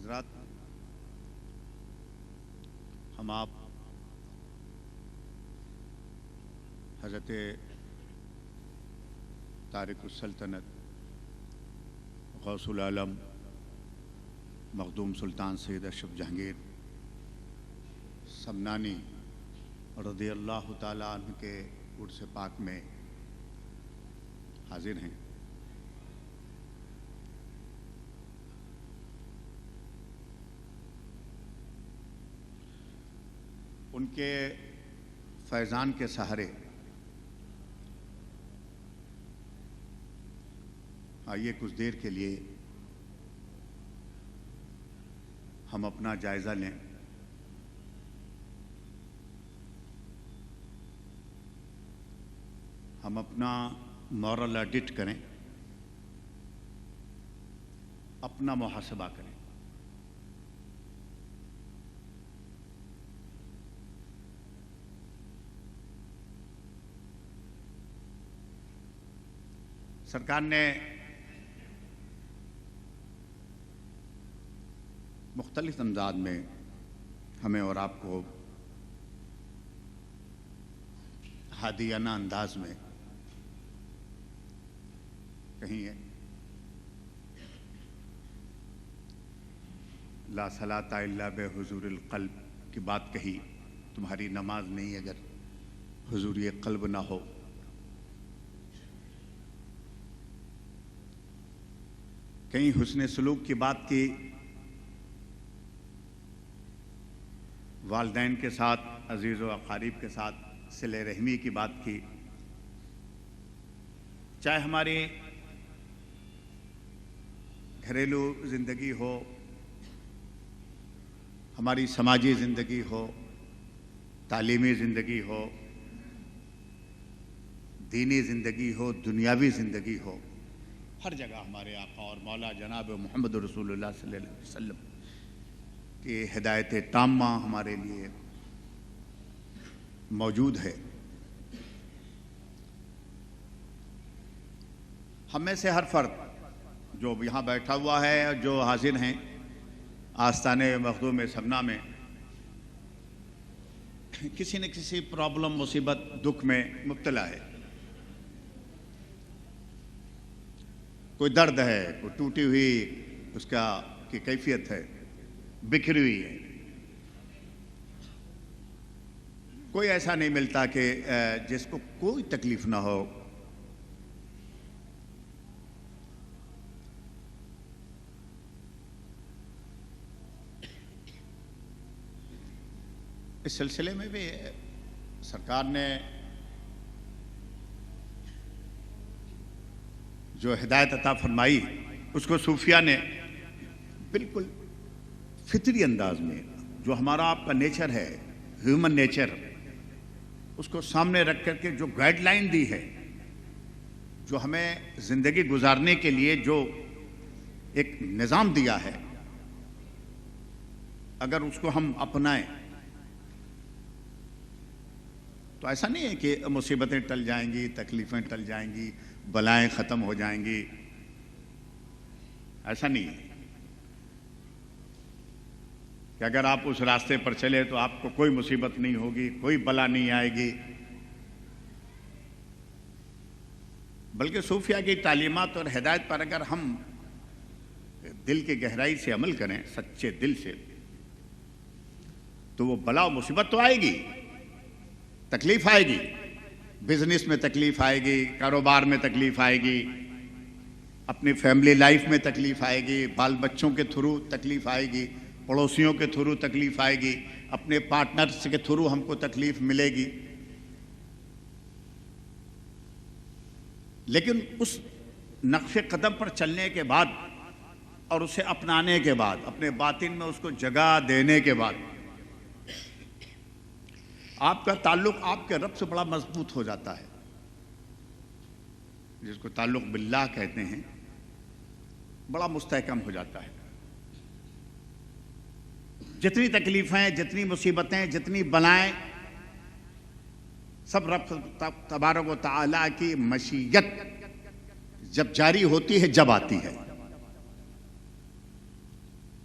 حضرات، ہم آپ حضرت طارق السلطنت غوث العالم مخدوم سلطان سید اشرف جہانگیر سمنانی رضی اللہ تعالیٰ عنہ کے عرس پاک میں حاضر ہیں۔ ان کے فیضان کے سہارے آئیے کچھ دیر کے لیے ہم اپنا جائزہ لیں۔ ہم اپنا مورل آڈٹ کریں، اپنا محاسبہ کریں۔ سرکار نے مختلف انداز میں ہمیں اور آپ کو ہادیانہ انداز میں کہیں ہے لا صلاۃ الا بحضور القلب کی بات کہی، تمہاری نماز نہیں اگر حضوری قلب نہ ہو۔ کہیں حسن سلوک کی بات کی، والدین کے ساتھ، عزیز و اقارب کے ساتھ صلہ رحمی کی بات کی، چاہے ہماری گھریلو زندگی ہو، ہماری سماجی زندگی ہو، تعلیمی زندگی ہو، دینی زندگی ہو، دنیاوی زندگی ہو، ہر جگہ ہمارے آقا اور مولا جناب محمد رسول اللہ صلی اللہ علیہ وسلم کی ہدایت تامہ ہمارے لیے موجود ہے۔ ہم میں سے ہر فرد جو یہاں بیٹھا ہوا ہے اور جو حاضر ہیں آستانِ مخدوم سمنا میں، کسی نہ کسی پرابلم، مصیبت، دکھ میں مبتلا ہے۔ کوئی درد ہے، کوئی ٹوٹی ہوئی اس کی کیفیت ہے، بکھری ہوئی ہے۔ کوئی ایسا نہیں ملتا کہ جس کو کوئی تکلیف نہ ہو۔ اس سلسلے میں بھی سرکار نے جو ہدایت عطا فرمائی، اس کو صوفیہ نے بالکل فطری انداز میں، جو ہمارا آپ کا نیچر ہے، ہیومن نیچر، اس کو سامنے رکھ کر کے جو گائیڈ لائن دی ہے، جو ہمیں زندگی گزارنے کے لیے جو ایک نظام دیا ہے، اگر اس کو ہم اپنائیں تو ایسا نہیں ہے کہ مصیبتیں ٹل جائیں گی، تکلیفیں ٹل جائیں گی، بلائیں ختم ہو جائیں گی۔ ایسا نہیں ہے کہ اگر آپ اس راستے پر چلے تو آپ کو کوئی مصیبت نہیں ہوگی، کوئی بلا نہیں آئے گی۔ بلکہ صوفیہ کی تعلیمات اور ہدایت پر اگر ہم دل کی گہرائی سے عمل کریں، سچے دل سے، تو وہ بلا و مصیبت تو آئے گی، تکلیف آئے گی، بزنس میں تکلیف آئے گی، کاروبار میں تکلیف آئے گی، اپنی فیملی لائف میں تکلیف آئے گی، بال بچوں کے تھرو تکلیف آئے گی، پڑوسیوں کے تھرو تکلیف آئے گی، اپنے پارٹنرز کے تھرو ہم کو تکلیف ملے گی۔ لیکن اس نقش قدم پر چلنے کے بعد اور اسے اپنانے کے بعد، اپنے باطن میں اس کو جگہ دینے کے بعد، آپ کا تعلق آپ کے رب سے بڑا مضبوط ہو جاتا ہے، جس کو تعلق باللہ کہتے ہیں، بڑا مستحکم ہو جاتا ہے۔ جتنی تکلیفیں، جتنی مصیبتیں، جتنی بلائیں، سب رب تبارک و تعالیٰ کی مشیت جب جاری ہوتی ہے، جب آتی ہے۔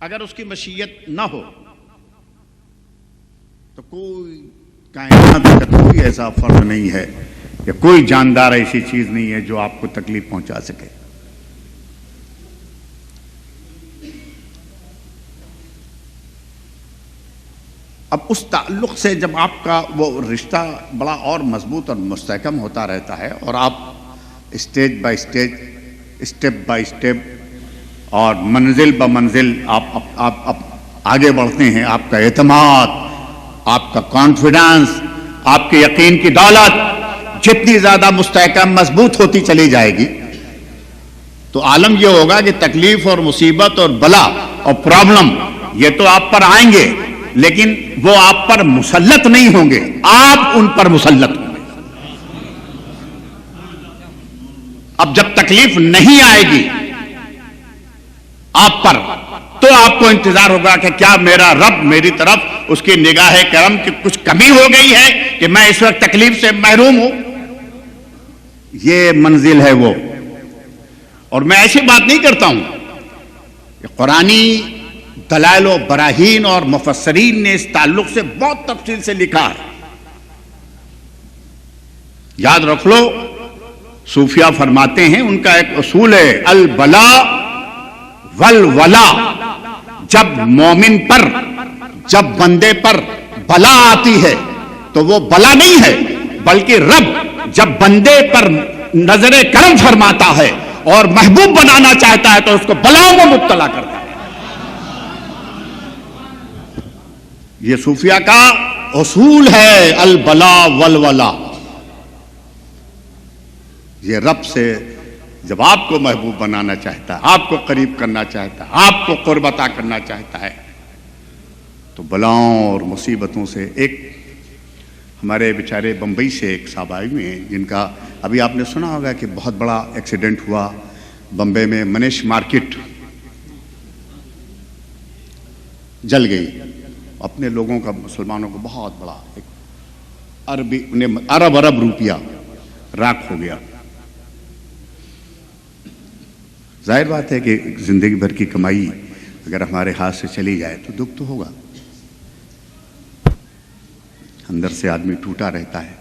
اگر اس کی مشیت نہ ہو تو کوئی کائنات کا کوئی ایسا فرد نہیں ہے یا کوئی جاندار ایسی چیز نہیں ہے جو آپ کو تکلیف پہنچا سکے. اب اس تعلق سے جب آپ کا وہ رشتہ بڑا اور مضبوط اور مستحکم ہوتا رہتا ہے اور آپ stage by stage, step by step اور منزل بہ منزل آپ آگے بڑھتے ہیں، آپ کا اعتماد، آپ کا کانفیڈنس، آپ کے یقین کی دولت جتنی زیادہ مستحکم مضبوط ہوتی چلی جائے گی تو عالم یہ ہوگا کہ تکلیف اور مصیبت اور بلا اور پرابلم یہ تو آپ پر آئیں گے لیکن وہ آپ پر مسلط نہیں ہوں گے، آپ ان پر مسلط ہوں گے. اب جب تکلیف نہیں آئے گی آپ پر تو آپ کو انتظار ہوگا کہ کیا میرا رب میری طرف اس کی نگاہ کرم کی کچھ کمی ہو گئی ہے کہ میں اس وقت تکلیف سے محروم ہوں. یہ منزل ہے وہ. اور میں ایسی بات نہیں کرتا ہوں کہ قرآنی دلائل و براہین اور مفسرین نے اس تعلق سے بہت تفصیل سے لکھا ہے. یاد رکھ لو، صوفیہ فرماتے ہیں ان کا ایک اصول ہے البلا والولا. جب مومن پر، جب بندے پر بلا آتی ہے تو وہ بلا نہیں ہے بلکہ رب جب بندے پر نظر کرم فرماتا ہے اور محبوب بنانا چاہتا ہے تو اس کو بلاؤں میں مبتلا کرتا ہے. یہ صوفیہ کا اصول ہے البلا والولا. یہ رب سے جب آپ کو محبوب بنانا چاہتا ہے، آپ کو قریب کرنا چاہتا ہے، آپ کو قرب عطا کرنا چاہتا ہے تو بلاؤں اور مصیبتوں سے. ایک ہمارے بیچارے بمبئی سے ایک صاحب آئے ہوئے ہیں جن کا ابھی آپ نے سنا ہوگا کہ بہت بڑا ایکسیڈنٹ ہوا بمبئی میں، منیش مارکیٹ جل گئی. اپنے لوگوں کا، مسلمانوں کو بہت بڑا ایک ارب روپیہ راکھ ہو گیا. ظاہر بات ہے کہ زندگی بھر کی کمائی اگر ہمارے ہاتھ سے چلی جائے تو دکھ تو ہوگا، اندر سے آدمی ٹوٹا رہتا ہے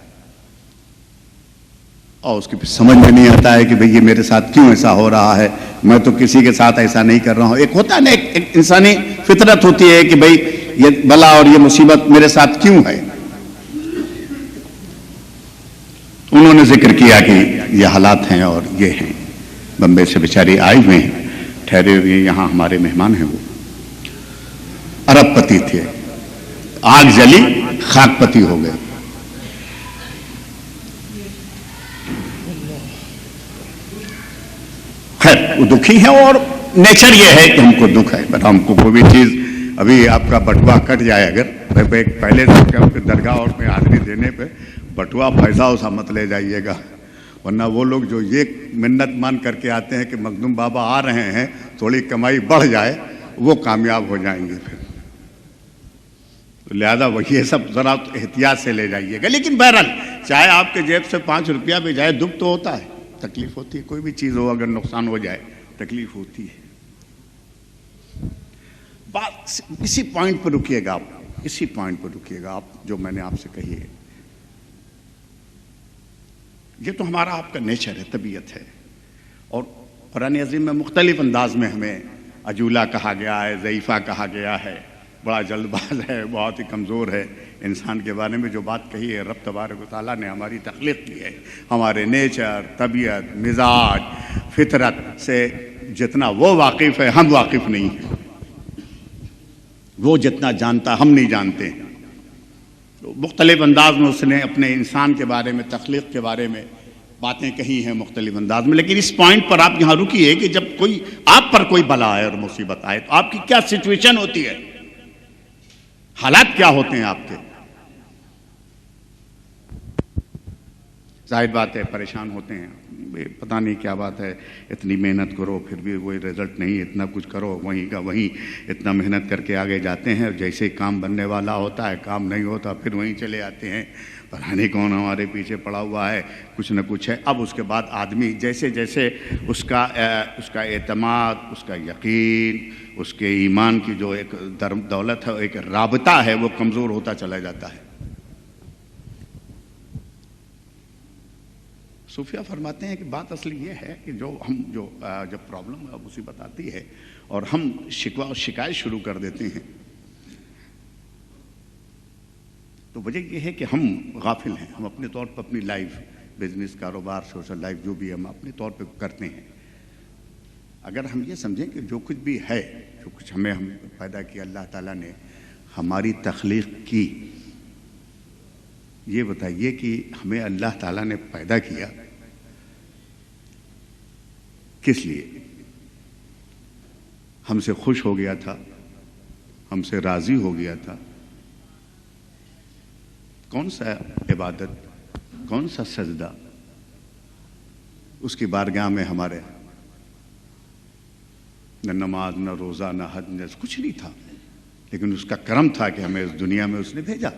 اور اس کی سمجھ میں نہیں آتا ہے کہ بھئی یہ میرے ساتھ کیوں ایسا ہو رہا ہے، میں تو کسی کے ساتھ ایسا نہیں کر رہا ہوں. ایک ہوتا ہے نا، ایک انسانی فطرت ہوتی ہے کہ بھئی یہ بلا اور یہ مصیبت میرے ساتھ کیوں ہے. انہوں نے ذکر کیا کہ یہ حالات ہیں اور یہ ہیں. بمبئی سے بیچاری آئے ہوئے ہیں، ٹھہرے ہوئے ہیں، یہاں ہمارے مہمان ہیں. وہ ارب پتی تھے، آگ جلی خاک پتی ہو گئے. خیر وہ دکھی ہیں اور نیچر یہ ہے کہ ہم کو دکھ ہے. بٹ ہم کو کوئی بھی چیز، ابھی آپ کا بٹوا کٹ جائے اگر پہلے سے درگاہ اور میں حاضری دینے پہ بٹوا پیسہ اسا مت لے جائیے گا، ورنہ وہ لوگ جو یہ منت مان کر کے آتے ہیں کہ مخدوم بابا آ رہے ہیں تھوڑی کمائی بڑھ جائے، وہ کامیاب ہو جائیں گے. پھر لہذا وہ یہ سب ذرا احتیاط سے لے جائیے گا. لیکن بہرحال چاہے آپ کے جیب سے 5 روپیہ بھی جائے دکھ تو ہوتا ہے، تکلیف ہوتی ہے. کوئی بھی چیز ہو اگر نقصان ہو جائے تکلیف ہوتی ہے. بات اسی پوائنٹ پر رکیے گا آپ، اسی پوائنٹ پر رکیے گا آپ جو میں نے آپ سے کہی ہے. یہ تو ہمارا آپ کا نیچر ہے، طبیعت ہے. اور قرآن عظیم میں مختلف انداز میں ہمیں عجولہ کہا گیا ہے، ضعیفہ کہا گیا ہے، بڑا جلد باز ہے، بہت ہی کمزور ہے. انسان کے بارے میں جو بات کہی ہے رب تبارک و تعالیٰ نے ہماری تخلیق کی ہے. ہمارے نیچر، طبیعت، مزاج، فطرت سے جتنا وہ واقف ہے ہم واقف نہیں ہیں. وہ جتنا جانتا ہم نہیں جانتے. مختلف انداز میں اس نے اپنے انسان کے بارے میں، تخلیق کے بارے میں باتیں کہی ہیں مختلف انداز میں. لیکن اس پوائنٹ پر آپ یہاں رکیے کہ جب کوئی آپ پر کوئی بلا آئے اور مصیبت آئے تو آپ کی کیا سچویشن ہوتی ہے، حالات کیا ہوتے ہیں آپ کے. ظاہر بات ہے پریشان ہوتے ہیں، پتہ نہیں کیا بات ہے، اتنی محنت کرو پھر بھی وہی رزلٹ نہیں، اتنا کچھ کرو وہیں کا وہیں، اتنا محنت کر کے آگے جاتے ہیں، جیسے کام بننے والا ہوتا ہے کام نہیں ہوتا پھر وہیں چلے آتے ہیں، پتہ نہیں کون ہمارے پیچھے پڑا ہوا ہے، کچھ نہ کچھ ہے۔ اب اس کے بعد آدمی جیسے جیسے اس کا اعتماد، اس کا یقین، اس کے ایمان کی جو ایک دولت ہے، ایک رابطہ ہے، وہ کمزور ہوتا چلا جاتا ہے۔ صوفیہ فرماتے ہیں کہ بات اصل یہ ہے کہ جب پرابلم مصیبت آتی ہے اور ہم شکوہ اور شکایت شروع کر دیتے ہیں تو وجہ یہ ہے کہ ہم غافل ہیں، ہم اپنے طور پر اپنی لائف، بزنس، کاروبار، سوشل لائف جو بھی ہم اپنے طور پہ کرتے ہیں، اگر ہم یہ سمجھیں کہ جو کچھ بھی ہے، جو کچھ ہم پیدا کیا اللہ تعالیٰ نے ہماری تخلیق کی، یہ بتائیے کہ ہمیں اللہ تعالیٰ نے پیدا کیا کس لیے؟ ہم سے خوش ہو گیا تھا، ہم سے راضی ہو گیا تھا؟ کون سا عبادت، کون سا سجدہ اس کی بارگاہ میں ہمارے؟ نہ نماز، نہ روزہ، نہ حج، نہ کچھ نہیں تھا، لیکن اس کا کرم تھا کہ ہمیں اس دنیا میں اس نے بھیجا،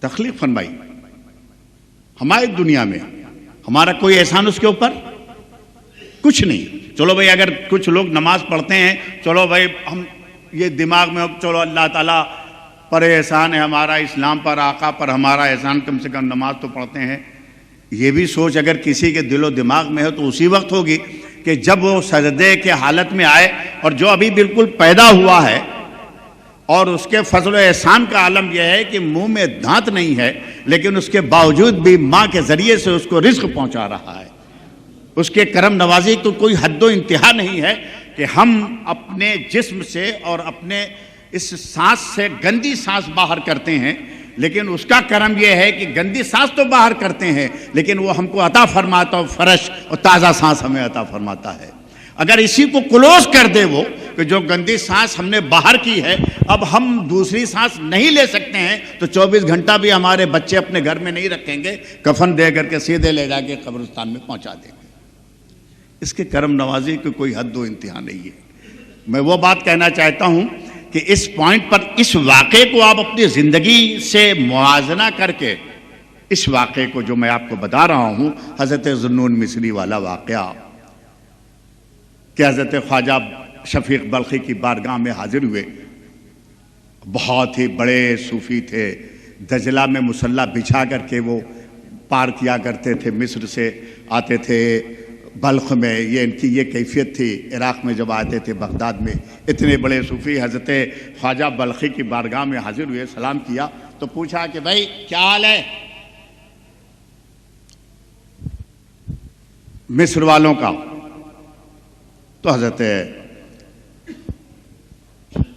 تخلیق فرمائی ہماری دنیا میں۔ ہمارا کوئی احسان اس کے اوپر کچھ نہیں۔ چلو بھائی اگر کچھ لوگ نماز پڑھتے ہیں، چلو بھائی ہم یہ دماغ میں چلو اللہ تعالیٰ پر احسان ہے ہمارا، اسلام پر، آقا پر ہمارا احسان، کم سے کم نماز تو پڑھتے ہیں۔ یہ بھی سوچ اگر کسی کے دل و دماغ میں ہو تو اسی وقت ہوگی کہ جب وہ سجدے کے حالت میں آئے، اور جو ابھی بالکل پیدا ہوا ہے اور اس کے فضل و احسان کا عالم یہ ہے کہ منہ میں دانت نہیں ہے، لیکن اس کے باوجود بھی ماں کے ذریعے سے اس کو رزق پہنچا رہا ہے۔ اس کے کرم نوازی تو کوئی حد و انتہا نہیں ہے کہ ہم اپنے جسم سے اور اپنے اس سانس سے گندی سانس باہر کرتے ہیں، لیکن اس کا کرم یہ ہے کہ گندی سانس تو باہر کرتے ہیں لیکن وہ ہم کو عطا فرماتا، فرش اور تازہ سانس ہمیں عطا فرماتا ہے۔ اگر اسی کو کلوز کر دے وہ کہ جو گندی سانس ہم نے باہر کی ہے، اب ہم دوسری سانس نہیں لے سکتے ہیں، تو 24 گھنٹہ بھی ہمارے بچے اپنے گھر میں نہیں رکھیں گے، کفن دے کر کے سیدھے لے جا کے قبرستان میں پہنچا دیں گے۔ اس کے کرم نوازی کی کوئی حد و انتہا نہیں ہے۔ میں وہ بات کہنا چاہتا ہوں کہ اس پوائنٹ پر اس واقعے کو آپ اپنی زندگی سے موازنہ کر کے، اس واقعے کو جو میں آپ کو بتا رہا ہوں، حضرت ذوالنون مصری والا واقعہ کہ حضرت خواجہ شفیق بلخی کی بارگاہ میں حاضر ہوئے، بہت ہی بڑے صوفی تھے، دجلہ میں مصلی بچھا کر کے وہ پار کیا کرتے تھے، مصر سے آتے تھے بلخ میں، یہ ان کی یہ کیفیت تھی، عراق میں جب آتے تھے بغداد میں، اتنے بڑے صوفی حضرت خواجہ بلخی کی بارگاہ میں حاضر ہوئے، سلام کیا تو پوچھا کہ بھائی کیا حال ہے مصر والوں کا؟ تو حضرت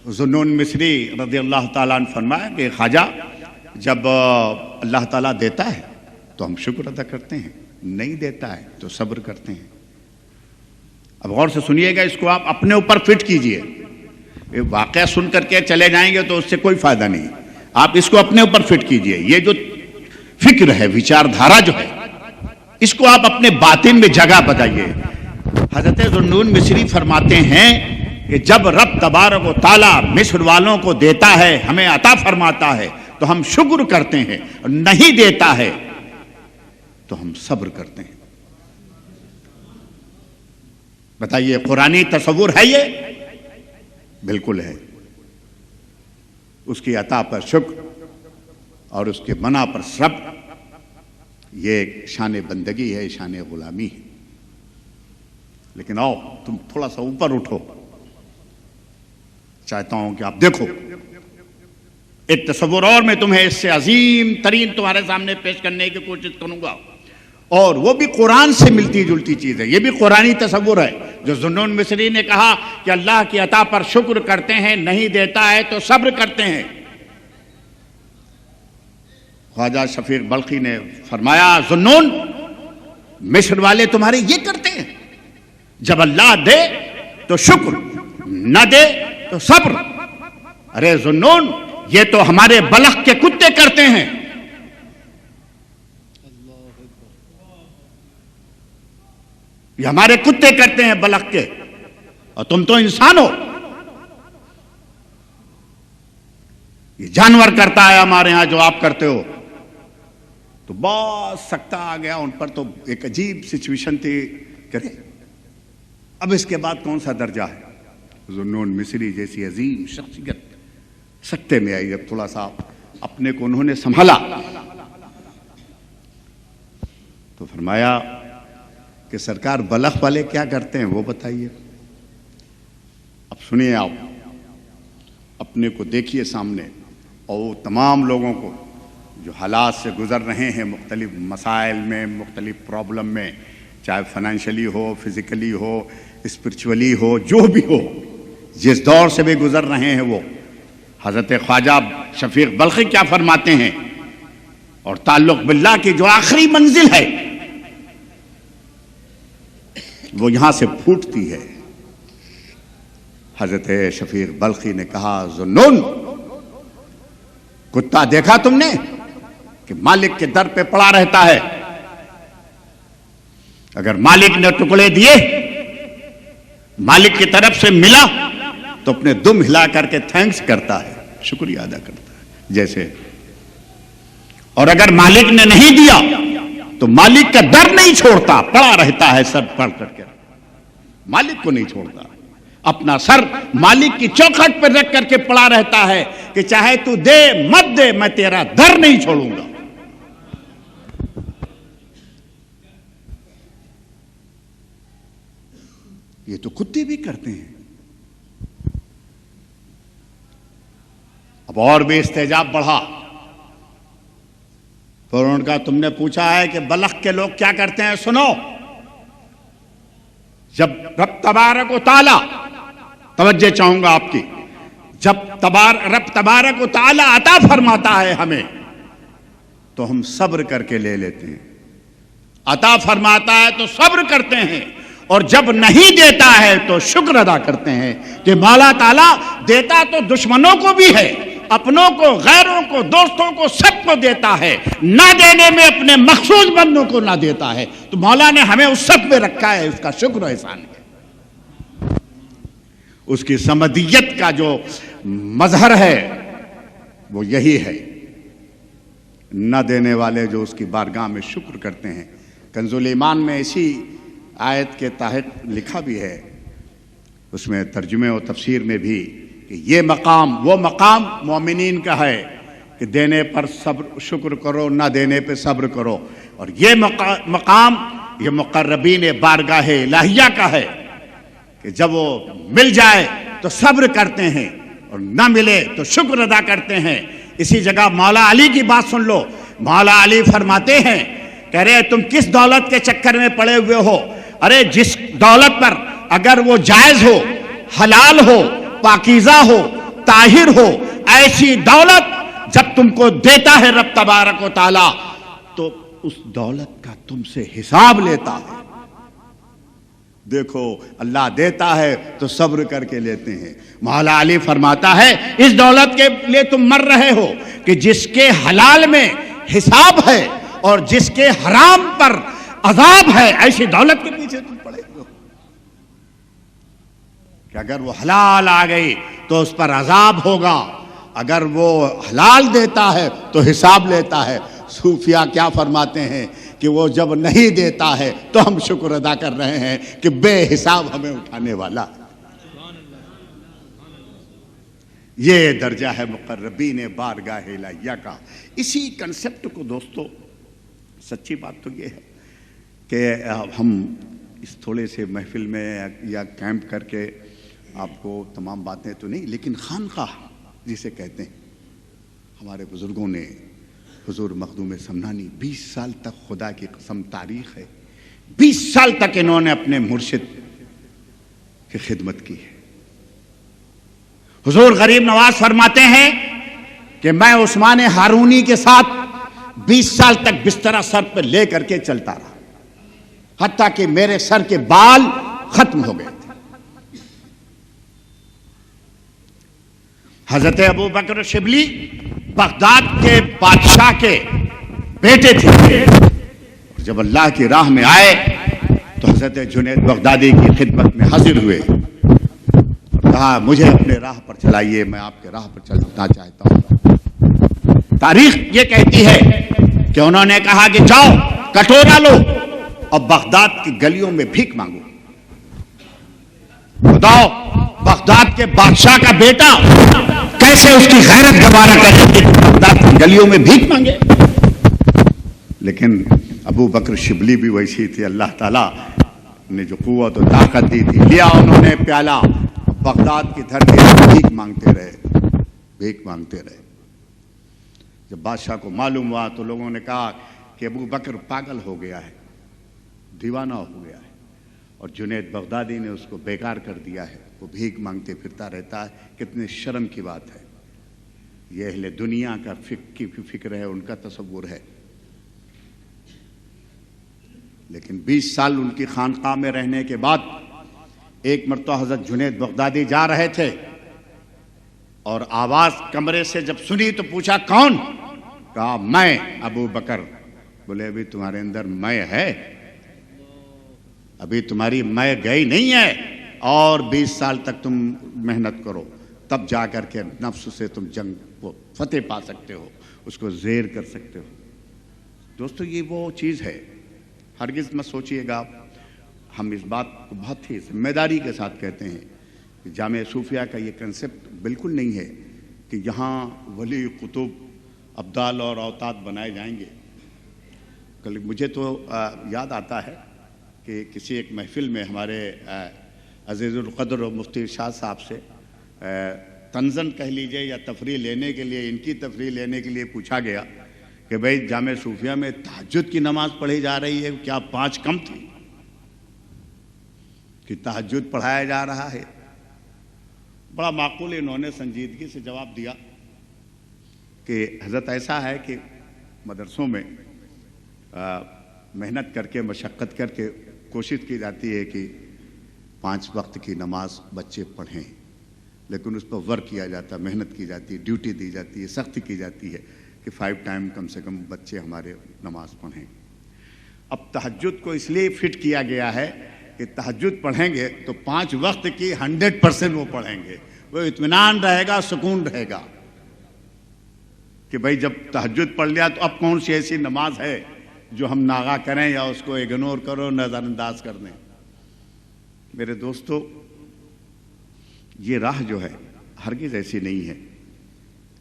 ذوالنون مصری رضی اللہ تعالیٰ عنہ فرمایا کہ خواجہ جب اللہ تعالیٰ دیتا ہے تو ہم شکر ادا کرتے ہیں، نہیں دیتا ہے تو صبر کرتے ہیں۔ اب غور سے سنیے گا، اس کو آپ اپنے اوپر فٹ کیجئے، یہ واقعہ سن کر کے چلے جائیں گے تو اس سے کوئی فائدہ نہیں، آپ اس کو اپنے اوپر فٹ کیجئے۔ یہ جو فکر ہے، وچار دھارا جو ہے، اس کو آپ اپنے باطن میں جگہ بتائیے۔ حضرت ذوالنون مصری فرماتے ہیں کہ جب رب تبارک و تعالیٰ مصر والوں کو دیتا ہے، ہمیں عطا فرماتا ہے تو ہم شکر کرتے ہیں، اور نہیں دیتا ہے تو ہم صبر کرتے ہیں۔ بتائیے قرآنی تصور ہے یہ؟ بالکل ہے۔ اس کی عطا پر شکر اور اس کے منع پر صبر، یہ ایک شان بندگی ہے، شان غلامی ہے۔ لیکن آؤ تم تھوڑا سا اوپر اٹھو، چاہتا ہوں کہ آپ دیکھو ایک تصور اور میں تمہیں اس سے عظیم ترین تمہارے سامنے پیش کرنے کی کوشش کروں گا، اور وہ بھی قرآن سے ملتی جلتی چیز ہے، یہ بھی قرآنی تصور ہے۔ جو ذوالنون مصری نے کہا کہ اللہ کی عطا پر شکر کرتے ہیں، نہیں دیتا ہے تو صبر کرتے ہیں، خواجہ شفیق بلخی نے فرمایا ذوالنون مصر والے تمہارے یہ کرتے ہیں، جب اللہ دے تو شکر، نہ دے تو صبر۔ ارے ذوالنون یہ تو ہمارے بلخ کے کتے کرتے ہیں۔ یہ ہمارے کتے کرتے ہیں بلخ کے، اور تم تو انسان ہو. یہ جانور کرتا ہے ہمارے ہاں جو آپ کرتے ہو. تو بہت سکتہ آ گیا ان پر. تو ایک عجیب سچویشن تھی. کرے اب اس کے بعد کون سا درجہ ہے؟ ذوالنون مصری جیسی عظیم شخصیت سکتے میں آئی. اب تھوڑا سا اپنے کو انہوں نے سنبھالا تو فرمایا کہ سرکار بلخ والے کیا کرتے ہیں وہ بتائیے. اب سنیے، آپ اپنے کو دیکھیے سامنے، اور وہ تمام لوگوں کو جو حالات سے گزر رہے ہیں، مختلف مسائل میں، مختلف پرابلم میں، چاہے فائنینشلی ہو، فزیکلی ہو، اسپرچولی ہو، جو بھی ہو، جس دور سے بھی گزر رہے ہیں، وہ حضرت خواجہ شفیق بلخی کیا فرماتے ہیں، اور تعلق باللہ کی جو آخری منزل ہے وہ یہاں سے پھوٹتی ہے. حضرت شفیق بلخی نے کہا، ذوالنون، کتا دیکھا تم نے کہ مالک کے در پہ پڑا رہتا ہے. اگر مالک نے ٹکڑے دیے، مالک کی طرف سے ملا، تو اپنے دم ہلا کر کے تھینکس کرتا ہے، شکریہ ادا کرتا ہے جیسے. اور اگر مالک نے نہیں دیا تو مالک کا در نہیں چھوڑتا، پڑا رہتا ہے سر پڑ کر کے، مالک کو نہیں چھوڑتا. اپنا سر مالک کی چوکھٹ پر رکھ کر کے پڑا رہتا ہے کہ چاہے تو دے مت دے، میں تیرا در نہیں چھوڑوں گا. یہ تو کتے بھی کرتے ہیں. اب اور بھی استحجاب بڑھا. پھر ان کا تم نے پوچھا ہے کہ بلخ کے لوگ کیا کرتے ہیں، سنو. جب رب تبارک و تعالی، توجہ چاہوں گا آپ کی، جب رب تبارک و تعالی عطا فرماتا ہے ہمیں تو ہم صبر کر کے لے لیتے ہیں. عطا فرماتا ہے تو صبر کرتے ہیں، اور جب نہیں دیتا ہے تو شکر ادا کرتے ہیں کہ مولا تعالیٰ دیتا تو دشمنوں کو بھی ہے، اپنوں کو، غیروں کو، دوستوں کو، سب کو دیتا ہے. نہ دینے میں اپنے مخصوص بندوں کو نہ دیتا ہے. تو مولا نے ہمیں اس سب میں رکھا ہے، اس کا شکر و احسان ہے. اس کی سمدیت کا جو مظہر ہے وہ یہی ہے. نہ دینے والے جو اس کی بارگاہ میں شکر کرتے ہیں. کنز الایمان میں اسی آیت کے تحت لکھا بھی ہے، اس میں ترجمے و تفسیر میں بھی، کہ یہ مقام وہ مقام مومنین کا ہے کہ دینے پر صبر شکر کرو، نہ دینے پہ صبر کرو. اور یہ مقام یہ مقربین بارگاہ الہیہ کا ہے کہ جب وہ مل جائے تو صبر کرتے ہیں، اور نہ ملے تو شکر ادا کرتے ہیں. اسی جگہ مولا علی کی بات سن لو. مولا علی فرماتے ہیں، کہہ رہے تم کس دولت کے چکر میں پڑے ہوئے ہو؟ ارے جس دولت پر اگر وہ جائز ہو، حلال ہو، پاکیزہ ہو، طاہر ہو، ایسی دولت جب تم کو دیتا ہے رب تبارک و تعالی تو اس دولت کا تم سے حساب لیتا ہے. دیکھو، اللہ دیتا ہے تو صبر کر کے لیتے ہیں. مولا علی فرماتا ہے اس دولت کے لیے تم مر رہے ہو کہ جس کے حلال میں حساب ہے اور جس کے حرام پر عذاب ہے، ایسی دولت کے پیچھے تم پڑے ہو کہ اگر وہ حلال آ گئی تو اس پر عذاب ہوگا، اگر وہ حلال دیتا ہے تو حساب لیتا ہے. صوفیاء کیا فرماتے ہیں کہ وہ جب نہیں دیتا ہے تو ہم شکر ادا کر رہے ہیں کہ بے حساب ہمیں اٹھانے والا. یہ درجہ ہے مقربین بارگاہ الہیہ کا. اسی کنسپٹ کو دوستو، سچی بات تو یہ ہے کہ ہم اس تھوڑے سے محفل میں یا کیمپ کر کے آپ کو تمام باتیں تو نہیں، لیکن خانقاہ جسے کہتے ہیں، ہمارے بزرگوں نے، حضور مخدوم سمنانی 20 سال تک، خدا کی قسم تاریخ ہے، 20 سال تک انہوں نے اپنے مرشد کی خدمت کی ہے. حضور غریب نواز فرماتے ہیں کہ میں عثمان ہارونی کے ساتھ 20 سال تک بسترا سر پہ لے کر کے چلتا رہا، حتیٰ کہ میرے سر کے بال ختم ہو گئے تھے. حضرت ابو بکر شبلی بغداد کے بادشاہ کے بیٹے تھے، اور جب اللہ کی راہ میں آئے تو حضرت جنید بغدادی کی خدمت میں حاضر ہوئے اور کہا مجھے اپنے راہ پر چلائیے، میں آپ کے راہ پر چلنا چاہتا ہوں۔ تاریخ یہ کہتی ہے کہ انہوں نے کہا کہ جاؤ کٹورا لو اور بغداد کی گلیوں میں بھیک مانگو۔ بتاؤ بغداد کے بادشاہ کا بیٹا کیسے اس کی غیرت گوارا کرے کہ بغداد کی گلیوں میں بھیک مانگے؟ لیکن ابو بکر شبلی بھی ویسی تھی، اللہ تعالیٰ نے جو قوت و طاقت دی تھی، لیا انہوں نے پیالہ، بغداد کی دھرتی پر بھیک مانگتے رہے۔ جب بادشاہ کو معلوم ہوا تو لوگوں نے کہا کہ ابو بکر پاگل ہو گیا ہے، دیوانہ ہو گیا ہے، اور جنید بغدادی نے اس کو بیکار کر دیا ہے، وہ بھیک مانگتے پھرتا رہتا ہے۔ کتنے شرم کی بات ہے، یہ اہل دنیا کا فکر ہے، ان کا تصور ہے۔ لیکن 20 سال ان کی خانقاہ میں رہنے کے بعد ایک مرتبہ حضرت جنید بغدادی جا رہے تھے اور آواز کمرے سے جب سنی تو پوچھا کون؟ کہا میں ابو بکر۔ بولے ابھی تمہارے اندر میں ہے، ابھی تمہاری میں گئی نہیں ہے، اور 20 سال تک تم محنت کرو، تب جا کر کے نفس سے تم جنگ کو فتح پا سکتے ہو، اس کو زیر کر سکتے ہو۔ دوستو یہ وہ چیز ہے، ہرگز مت سوچئے گا، ہم اس بات کو بہت ہی ذمہ داری کے ساتھ کہتے ہیں کہ جامع صوفیہ کا یہ کنسپٹ بالکل نہیں ہے کہ یہاں ولی قطب ابدال اور اوتاد بنائے جائیں گے۔ کل مجھے تو یاد آتا ہے کہ کسی ایک محفل میں ہمارے عزیز القدر و مفتی ارشاد صاحب سے طنزاً کہہ لیجئے یا تفریح لینے کے لیے، ان کی تفریح لینے کے لیے پوچھا گیا کہ بھئی جامع صوفیہ میں تہجد کی نماز پڑھی جا رہی ہے، کیا 5 کم تھی کہ تہجد پڑھایا جا رہا ہے؟ بڑا معقول انہوں نے سنجیدگی سے جواب دیا کہ حضرت ایسا ہے کہ مدرسوں میں محنت کر کے، مشقت کر کے کوشش کی جاتی ہے کہ 5 وقت کی نماز بچے پڑھیں، لیکن اس پر ورک کیا جاتا ہے، محنت کی جاتی ہے، ڈیوٹی دی جاتی ہے، سختی کی جاتی ہے کہ 5 ٹائم کم سے کم بچے ہمارے نماز پڑھیں۔ اب تہجد کو اس لیے فٹ کیا گیا ہے کہ تہجد پڑھیں گے تو 5 وقت کی 100% وہ پڑھیں گے، وہ اطمینان رہے گا، سکون رہے گا کہ بھئی جب تہجد پڑھ لیا تو اب کون سی ایسی نماز ہے جو ہم ناغا کریں یا اس کو اگنور کرو، نظر انداز کر دیں۔ میرے دوستو، یہ راہ جو ہے ہرگز ایسی نہیں ہے۔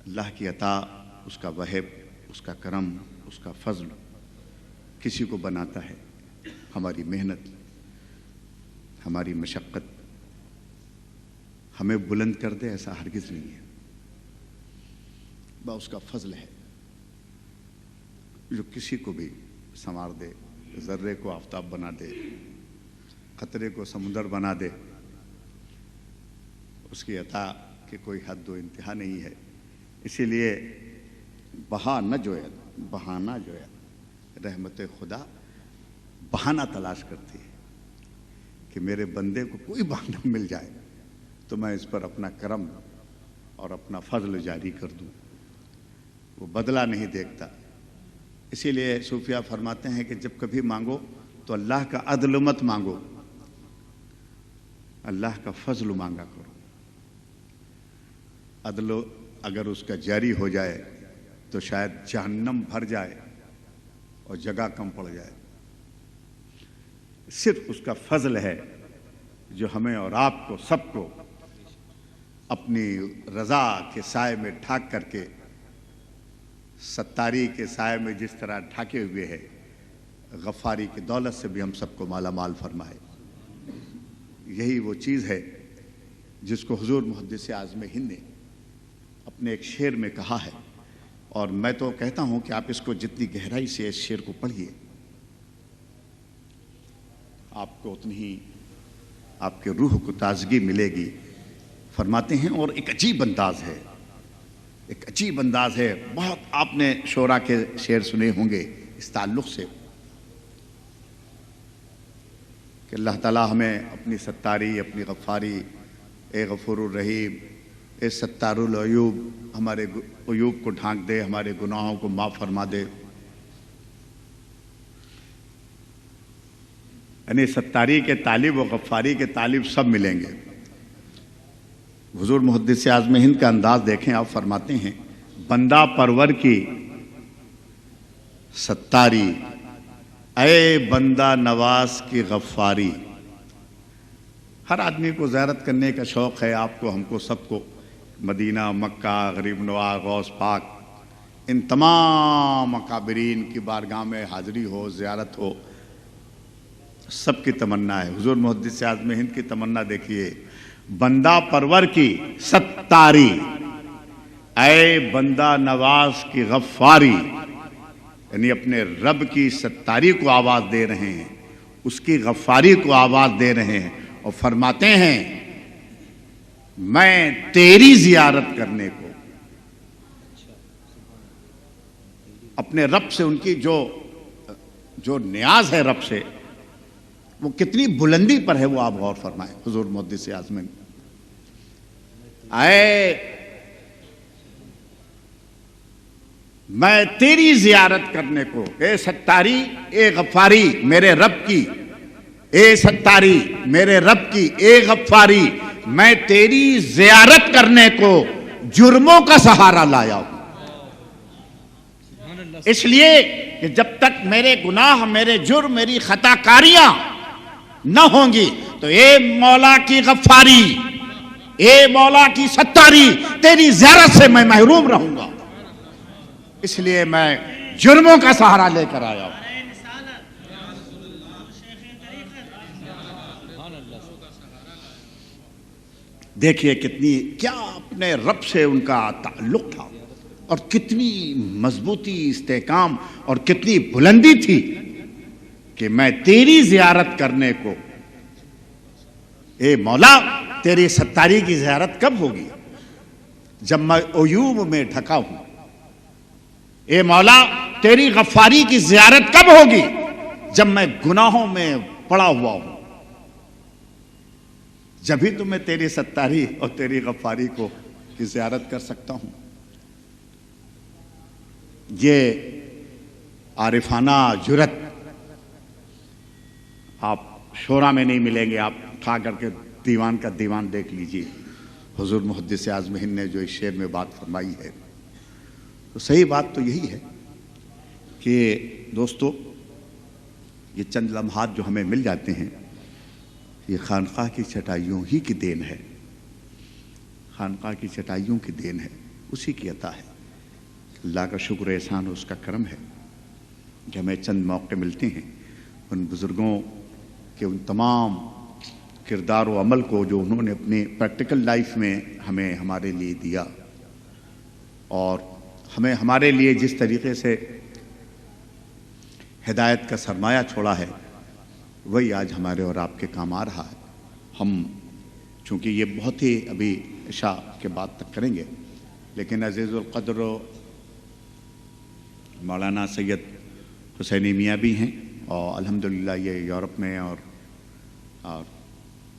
اللہ کی عطا، اس کا وہب، اس کا کرم، اس کا فضل کسی کو بناتا ہے۔ ہماری محنت، ہماری مشقت ہمیں بلند کر دے، ایسا ہرگز نہیں ہے۔ بس اس کا فضل ہے جو کسی کو بھی سنوار دے، ذرے کو آفتاب بنا دے، قطرے کو سمندر بنا دے۔ اس کی عطا کی کوئی حد و انتہا نہیں ہے۔ اسی لیے بہانہ جو ہے رحمت خدا بہانہ تلاش کرتی ہے کہ میرے بندے کو کوئی بہانہ مل جائے تو میں اس پر اپنا کرم اور اپنا فضل جاری کر دوں۔ وہ بدلہ نہیں دیکھتا۔ اسی لیے صوفیہ فرماتے ہیں کہ جب کبھی مانگو تو اللہ کا عدل مت مانگو، اللہ کا فضل مانگا کرو۔ عدل اگر اس کا جاری ہو جائے تو شاید جہنم بھر جائے اور جگہ کم پڑ جائے۔ صرف اس کا فضل ہے جو ہمیں اور آپ کو، سب کو اپنی رضا کے سائے میں ڈھانک کر کے، ستاری کے سائے میں جس طرح ڈھانکے ہوئے ہے، غفاری کی دولت سے بھی ہم سب کو مالا مال فرمائے۔ یہی وہ چیز ہے جس کو حضور محدث اعظم ہند نے اپنے ایک شعر میں کہا ہے، اور میں تو کہتا ہوں کہ آپ اس کو جتنی گہرائی سے اس شعر کو پڑھیے، آپ کو اتنی ہی آپ کے روح کو تازگی ملے گی۔ فرماتے ہیں، اور ایک عجیب انداز ہے، ایک عجیب انداز ہے، بہت آپ نے شعراء کے شعر سنے ہوں گے اس تعلق سے کہ اللہ تعالیٰ ہمیں اپنی ستاری، اپنی غفاری، اے غفور الرحیم، اے ستار العیوب، ہمارے عیوب کو ڈھانک دے، ہمارے گناہوں کو معاف فرما دے۔ یعنی ستاری کے طالب و غفاری کے طالب سب ملیں گے۔ حضور محدث اعظم ہند کا انداز دیکھیں، آپ فرماتے ہیں بندہ پرور کی ستاری، اے بندہ نواز کی غفاری۔ ہر آدمی کو زیارت کرنے کا شوق ہے، آپ کو، ہم کو، سب کو۔ مدینہ، مکہ، غریب نواز، غوث پاک، ان تمام اکابرین کی بارگاہ میں حاضری ہو، زیارت ہو، سب کی تمنا ہے۔ حضور محدث اعظم ہند کی تمنا دیکھیے، بندہ پرور کی ستاری، اے بندہ نواز کی غفاری، یعنی اپنے رب کی ستاری کو آواز دے رہے ہیں، اس کی غفاری کو آواز دے رہے ہیں، اور فرماتے ہیں میں تیری زیارت کرنے کو، اپنے رب سے ان کی جو نیاز ہے رب سے، وہ کتنی بلندی پر ہے، وہ آپ غور فرمائیں۔ حضور محدث اعظم اے میں تیری زیارت کرنے کو، اے ستاری، اے غفاری میرے رب کی، اے ستاری میرے رب کی، اے غفاری میں تیری زیارت کرنے کو جرموں کا سہارا لایا ہوں۔ اس لیے کہ جب تک میرے گناہ، میرے جرم، میری خطا کاریاں نہ ہوں گی تو اے مولا کی غفاری، اے مولا کی ستاری، تیری زیارت سے میں محروم رہوں گا۔ اس لیے میں جرموں کا سہارا لے کر آیا ہوں۔ دیکھیے کتنی، کیا اپنے رب سے ان کا تعلق تھا، اور کتنی مضبوطی، استحکام، اور کتنی بلندی تھی کہ میں تیری زیارت کرنے کو، اے مولا تیری ستاری کی زیارت کب ہوگی؟ جب میں عیوب میں ڈھکا ہوں۔ اے مولا تیری غفاری کی زیارت کب ہوگی؟ جب میں گناہوں میں پڑا ہوا ہوں، جبھی تو میں تیری ستاری اور تیری غفاری کی زیارت کر سکتا ہوں۔ یہ عارفانہ جرت آپ شورا میں نہیں ملیں گے۔ آپ اٹھا کر کے دیوان کا دیوان دیکھ لیجئے، حضور محدث اعظم ہند نے جو اس شعر میں بات فرمائی ہے، تو صحیح بات تو یہی ہے کہ دوستو، یہ چند لمحات جو ہمیں مل جاتے ہیں، یہ خانقاہ کی چٹائیوں ہی کی دین ہے، خانقاہ کی چٹائیوں کی دین ہے، اسی کی عطا ہے۔ اللہ کا شکر احسان، اس کا کرم ہے کہ ہمیں چند موقع ملتے ہیں ان بزرگوں کے ان تمام کردار و عمل کو جو انہوں نے اپنی پریکٹیکل لائف میں ہمیں، ہمارے لیے دیا، اور ہمیں ہمارے لیے جس طریقے سے ہدایت کا سرمایہ چھوڑا ہے، وہی آج ہمارے اور آپ کے کام آ رہا ہے۔ ہم چونکہ یہ بہت ہی ابھی عشاء کے بعد تک کریں گے، لیکن عزیز القدر مولانا سید حسینی میاں بھی ہیں، اور الحمدللہ یہ یورپ میں اور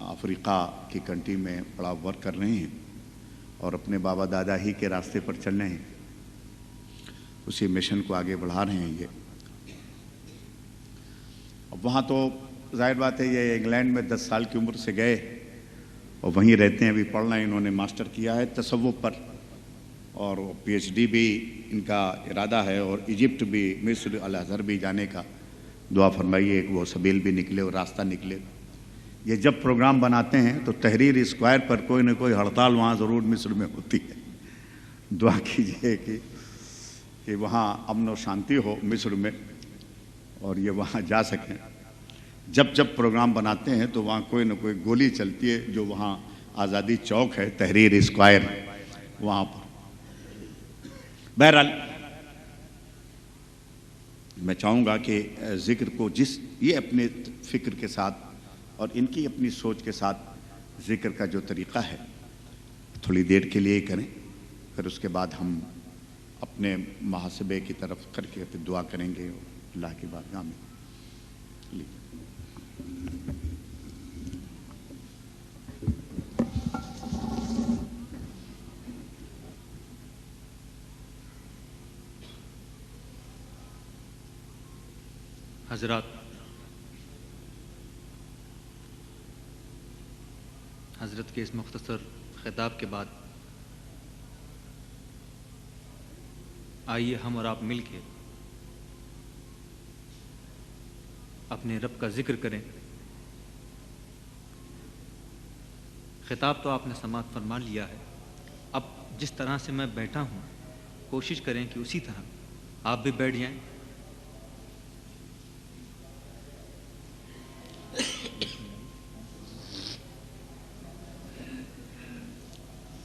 افریقہ کی کنٹری میں بڑا ورک کر رہے ہیں، اور اپنے بابا دادا ہی کے راستے پر چل رہے ہیں، اسی مشن کو آگے بڑھا رہے ہیں۔ یہ اب وہاں تو ظاہر بات ہے، یہ انگلینڈ میں 10 سال کی عمر سے گئے اور وہیں رہتے ہیں، ابھی پڑھ رہے ہیں۔ انہوں نے ماسٹر کیا ہے تصوف پر، اور پی ایچ ڈی بھی ان کا ارادہ ہے، اور ایجپٹ بھی، مصر، الازہر بھی جانے کا دعا فرمائیے کہ وہ سبیل بھی نکلے اور راستہ نکلے۔ یہ جب پروگرام بناتے ہیں تو تحریر اسکوائر پر کوئی نہ کوئی ہڑتال وہاں ضرور مصر میں ہوتی ہے۔ دعا کیجئے کہ وہاں امن و شانتی ہو مصر میں، اور یہ وہاں جا سکیں۔ جب پروگرام بناتے ہیں تو وہاں کوئی نہ کوئی گولی چلتی ہے، جو وہاں آزادی چوک ہے، تحریر اسکوائر، وہاں پر۔ بہرحال میں چاہوں گا کہ ذکر کو یہ اپنے فکر کے ساتھ اور ان کی اپنی سوچ کے ساتھ ذکر کا جو طریقہ ہے، تھوڑی دیر کے لیے کریں، پھر اس کے بعد ہم اپنے محاسبے کی طرف کر کے پھر دعا کریں گے اللہ کی بارگاہ میں۔ حضرات، حضرت کے اس مختصر خطاب کے بعد آئیے ہم اور آپ مل کے اپنے رب کا ذکر کریں۔ خطاب تو آپ نے سماعت فرما لیا ہے، اب جس طرح سے میں بیٹھا ہوں کوشش کریں کہ اسی طرح آپ بھی بیٹھ جائیں۔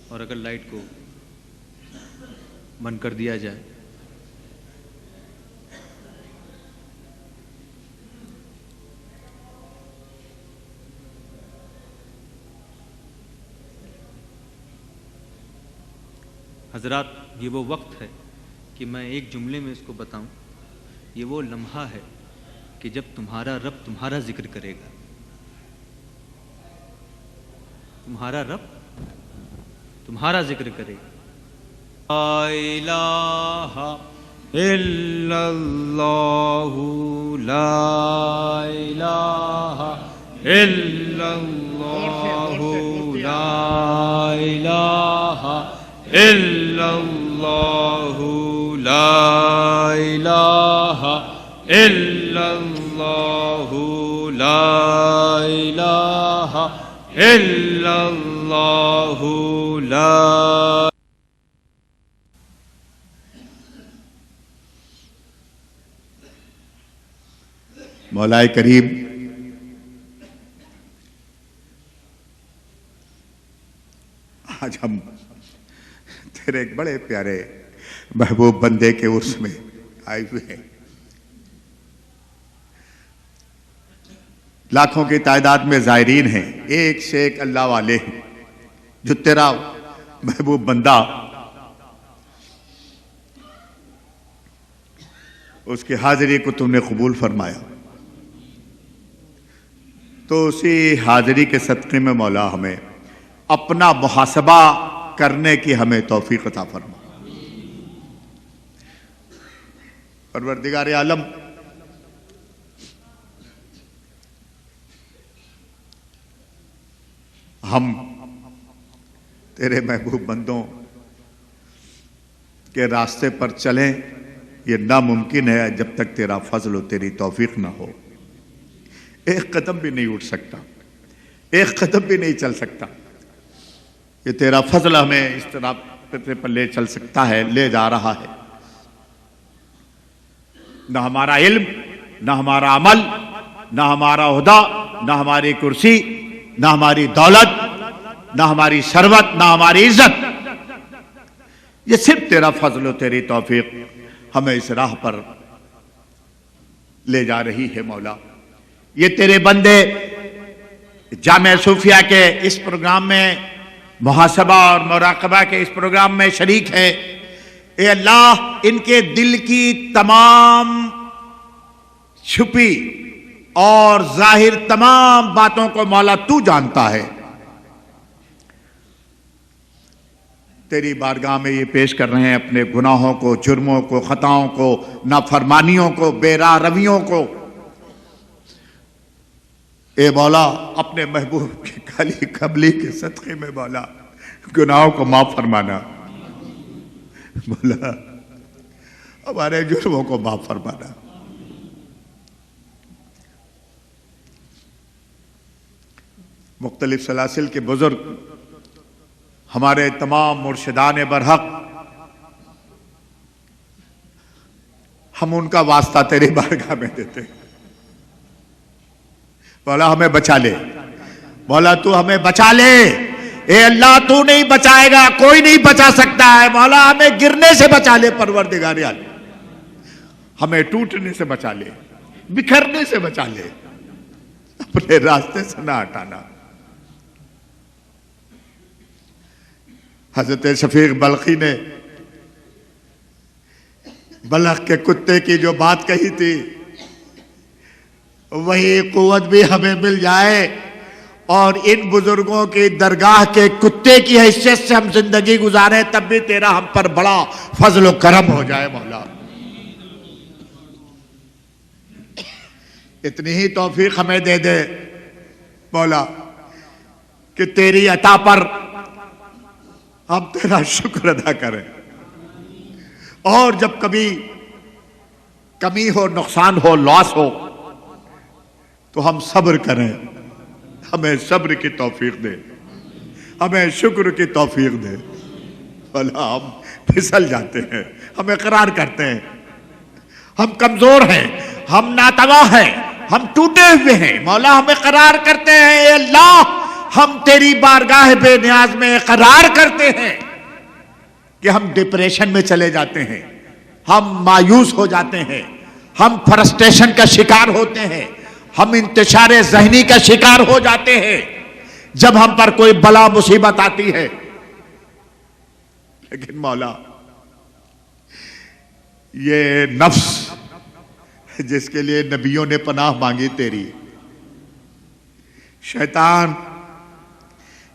اور اگر لائٹ کو بند کر دیا جائے۔ حضرات، یہ وہ وقت ہے کہ میں ایک جملے میں اس کو بتاؤں، یہ وہ لمحہ ہے کہ جب تمہارا رب تمہارا ذکر کرے گا۔ تمہارا رب تمہارا ذکر کرے گا۔ لا الہ الا اللہ، لا الہ الا اللہ، لا الہ الا اللہ، لا الہ الا اللہ، لا الہ الا اللہ، لا۔ مولا کریم آج ہم تیرے ایک بڑے پیارے محبوب بندے کے عرس میں آئے ہوئے ہیں۔ لاکھوں کی تعداد میں زائرین ہیں، ایک سے ایک اللہ والے ہیں، جو تیرا محبوب بندہ اس کی حاضری کو تم نے قبول فرمایا، تو اسی حاضری کے صدقے میں مولا ہمیں اپنا محاسبہ کرنے کی ہمیں توفیق عطا فرما۔ پروردگار عالم، ہم تیرے محبوب بندوں کے راستے پر چلیں، یہ ناممکن ہے جب تک تیرا فضل و تیری توفیق نہ ہو۔ ایک قدم بھی نہیں اٹھ سکتا، ایک قدم بھی نہیں چل سکتا۔ یہ تیرا فضل ہمیں اس طرح پر لے چل سکتا ہے، لے جا رہا ہے۔ نہ ہمارا علم، نہ ہمارا عمل، نہ ہمارا عہدہ، نہ ہماری کرسی، نہ ہماری دولت، نہ ہماری ثروت، نہ ہماری عزت، یہ صرف تیرا فضل و تیری توفیق ہمیں اس راہ پر لے جا رہی ہے مولا۔ یہ تیرے بندے جامعہ صوفیہ کے اس پروگرام میں، محاسبہ اور مراقبہ کے اس پروگرام میں شریک ہے۔ اے اللہ، ان کے دل کی تمام چھپی اور ظاہر تمام باتوں کو مولا تو جانتا ہے۔ تیری بارگاہ میں یہ پیش کر رہے ہیں اپنے گناہوں کو، جرموں کو، خطاؤں کو، نافرمانیوں کو، بے راہ رویوں کو۔ اے مولا، اپنے محبوب کی کالی کملی کے صدقے میں مولا گناہوں کو معاف فرمانا، مولا ہمارے جرموں کو معاف فرمانا۔ مختلف سلاسل کے بزرگ، ہمارے تمام مرشدان برحق، ہم ان کا واسطہ تیری بارگاہ میں دیتے ہیں۔ مولا ہمیں بچا لے، مولا تو ہمیں بچا لے۔ اے اللہ، تو نہیں بچائے گا، کوئی نہیں بچا سکتا ہے۔ مولا ہمیں گرنے سے بچا لے، پروردگار عالم ہمیں ٹوٹنے سے بچا لے، بکھرنے سے بچا لے، اپنے راستے سے نہ ہٹانا۔ حضرت شفیق بلخی نے بلخ کے کتے کی جو بات کہی تھی، وہی قوت بھی ہمیں مل جائے اور ان بزرگوں کی درگاہ کے کتے کی حیثیت سے ہم زندگی گزاریں، تب بھی تیرا ہم پر بڑا فضل و کرم ہو جائے مولا۔ اتنی ہی توفیق ہمیں دے دے مولا۔ کہ تیری عطا پر ہم تیرا شکر ادا کریں، اور جب کبھی کمی ہو، نقصان ہو، لاس ہو تو ہم صبر کریں، ہمیں صبر کی توفیق دے، ہمیں شکر کی توفیق دے۔ بھلا ہم پھسل جاتے ہیں، ہم اقرار کرتے ہیں ہم کمزور ہیں، ہم ناتواں ہیں، ہم ٹوٹے ہوئے ہیں، مولا ہم اقرار کرتے ہیں اے اللہ، ہم تیری بارگاہ بے نیاز میں اقرار کرتے ہیں کہ ہم ڈپریشن میں چلے جاتے ہیں، ہم مایوس ہو جاتے ہیں، ہم فرسٹریشن کا شکار ہوتے ہیں، ہم انتشار ذہنی کا شکار ہو جاتے ہیں جب ہم پر کوئی بلا مصیبت آتی ہے۔ لیکن مولا یہ نفس جس کے لیے نبیوں نے پناہ مانگی تیری، شیطان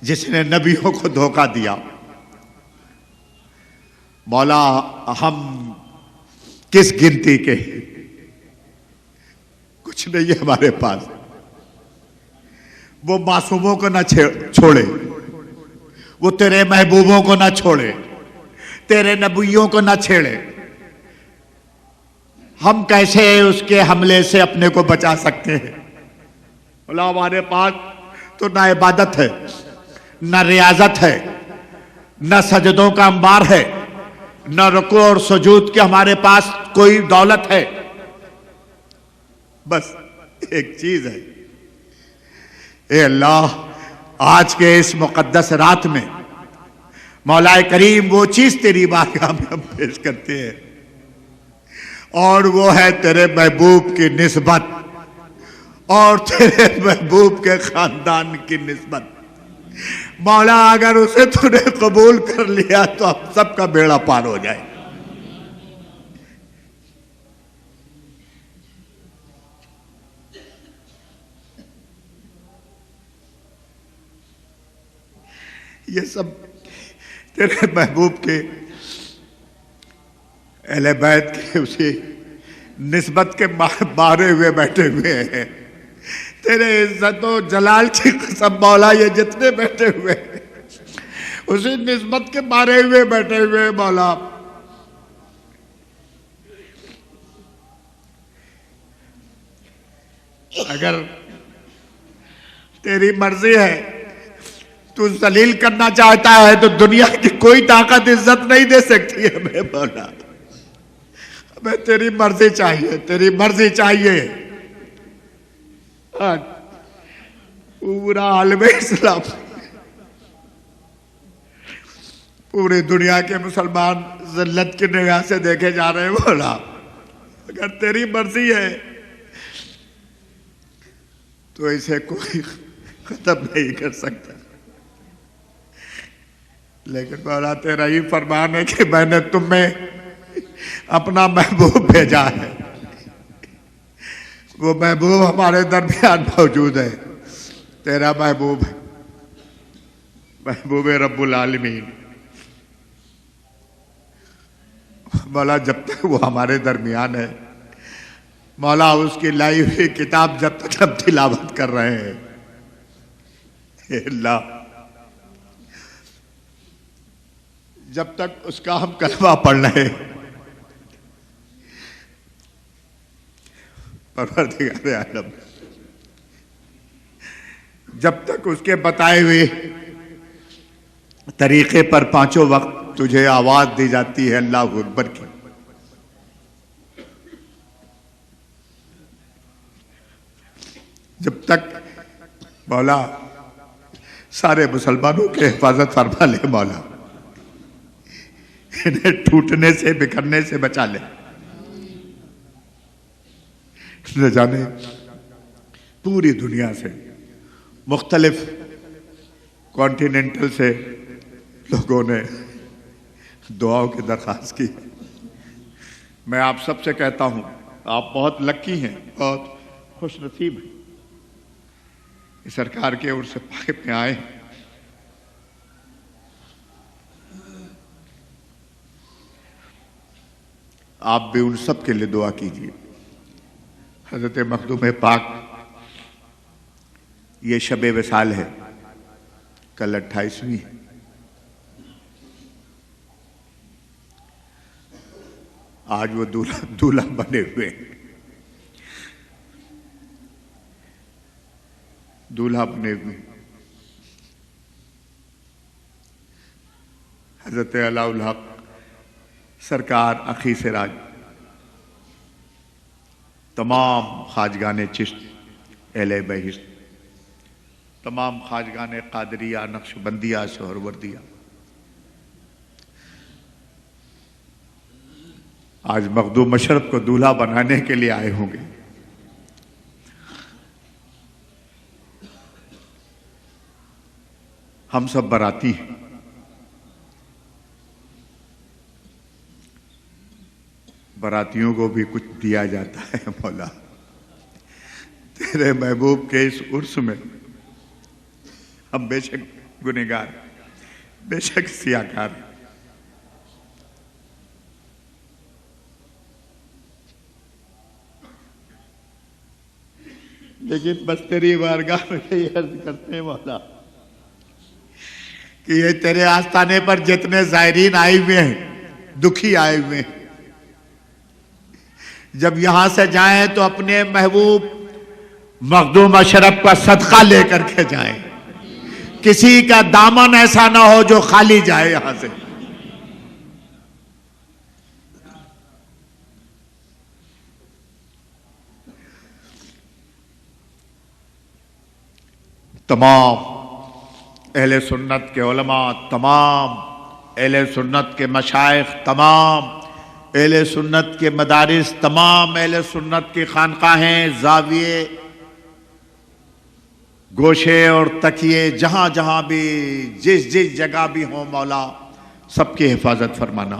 جس نے نبیوں کو دھوکہ دیا، مولا ہم کس گنتی کے، کچھ نہیں ہے ہمارے پاس۔ وہ معصوموں کو نہ چھوڑے، وہ تیرے محبوبوں کو نہ چھوڑے، تیرے نبیوں کو نہ چھیڑے، ہم کیسے اس کے حملے سے اپنے کو بچا سکتے ہیں؟ مولا ہمارے پاس تو نہ عبادت ہے، نہ ریاضت ہے، نہ سجدوں کا انبار ہے، نہ رکوع اور سجود کے ہمارے پاس کوئی دولت ہے، بس ایک چیز ہے۔ اے اللہ، آج کے اس مقدس رات میں مولا کریم وہ چیز تیری بارگاہ میں ہم پیش کرتے ہیں، اور وہ ہے تیرے محبوب کی نسبت اور تیرے محبوب کے خاندان کی نسبت۔ مولا اگر اسے تو نے قبول کر لیا تو ہم سب کا بیڑا پار ہو جائے۔ یہ سب تیرے محبوب کے اہل بیت کے اسی نسبت کے مارے ہوئے بیٹھے ہوئے ہیں۔ تیرے عزت و جلال کی قسم مولا، یہ جتنے بیٹھے ہوئے ہیں اسی نسبت کے مارے ہوئے بیٹھے ہوئے مولا۔ اگر تیری مرضی ہے، تو ذلیل کرنا چاہتا ہے تو دنیا کی کوئی طاقت عزت نہیں دے سکتی ہے ہمیں مولا۔ ہمیں تیری مرضی چاہیے، تیری مرضی چاہیے۔ آج پورا عالم اسلام، پوری دنیا کے مسلمان ذلت کی نگاہ سے دیکھے جا رہے ہیں مولا۔ اگر تیری مرضی ہے تو اسے کوئی ختم نہیں کر سکتا، لیکن مولا تیرا ہی فرمان ہے کہ میں نے تم میں اپنا محبوب بھیجا ہے، وہ محبوب ہمارے درمیان موجود ہے، تیرا محبوب ہے، محبوب رب العالمین۔ مولا جب تک وہ ہمارے درمیان ہے مولا، اس کی لائی ہوئی کتاب جب تک ہم تلاوت کر رہے ہیں، اے اللہ جب تک اس کا ہم کلمہ پڑھ رہے ہیں، پروردگار عالم جب تک اس کے بتائے ہوئے طریقے پر پانچوں وقت تجھے آواز دی جاتی ہے اللہ اکبر کی، جب تک مولا سارے مسلمانوں کے حفاظت فرما لے مولا، انہیں ٹوٹنے سے بکھرنے سے بچا لے۔ نہ جانے پوری دنیا سے، مختلف کانٹیننٹل سے لوگوں نے دعاؤں کی درخواست کی۔ میں آپ سب سے کہتا ہوں آپ بہت لکی ہیں، بہت خوش نصیب ہیں، سرکار کے عرص پاک میں آئے ہیں۔ آپ بھی ان سب کے لیے دعا کیجیے۔ حضرت مخدوم پاک، یہ شب وصال ہے، کل 28ویں ہے. آج وہ دولہا بنے ہوئے ہیں. دولہا بنے ہوئے حضرت علاء الحق سرکار اخی سراج، تمام خواجگان چشت، اہل بہشت، تمام خواجگان قادریہ، نقشبندیہ، سہروردیہ، آج مخدوم مشرف کو دولہا بنانے کے لیے آئے ہوں گے. ہم سب باراتی ہیں. براتیوں کو بھی کچھ دیا جاتا ہے. مولا تیرے محبوب کے اس عرس میں ہم بے شک گنہگار، بے شک سیاکار، لیکن بس تیری بارگاہ میں یہ عرض کرتے ہیں مولا کہ یہ تیرے آستانے پر جتنے زائرین آئے ہوئے ہیں، دکھی آئے ہوئے ہیں، جب یہاں سے جائیں تو اپنے محبوب مخدوم اشرف کا صدقہ لے کر کے جائیں. کسی کا دامن ایسا نہ ہو جو خالی جائے یہاں سے. تمام اہل سنت کے علماء، تمام اہل سنت کے مشائخ، تمام اہل سنت کے مدارس، تمام اہل سنت کی خانقاہیں، زاویے، گوشے اور تکیے، جہاں جہاں بھی جس جگہ بھی ہوں مولا سب کی حفاظت فرمانا.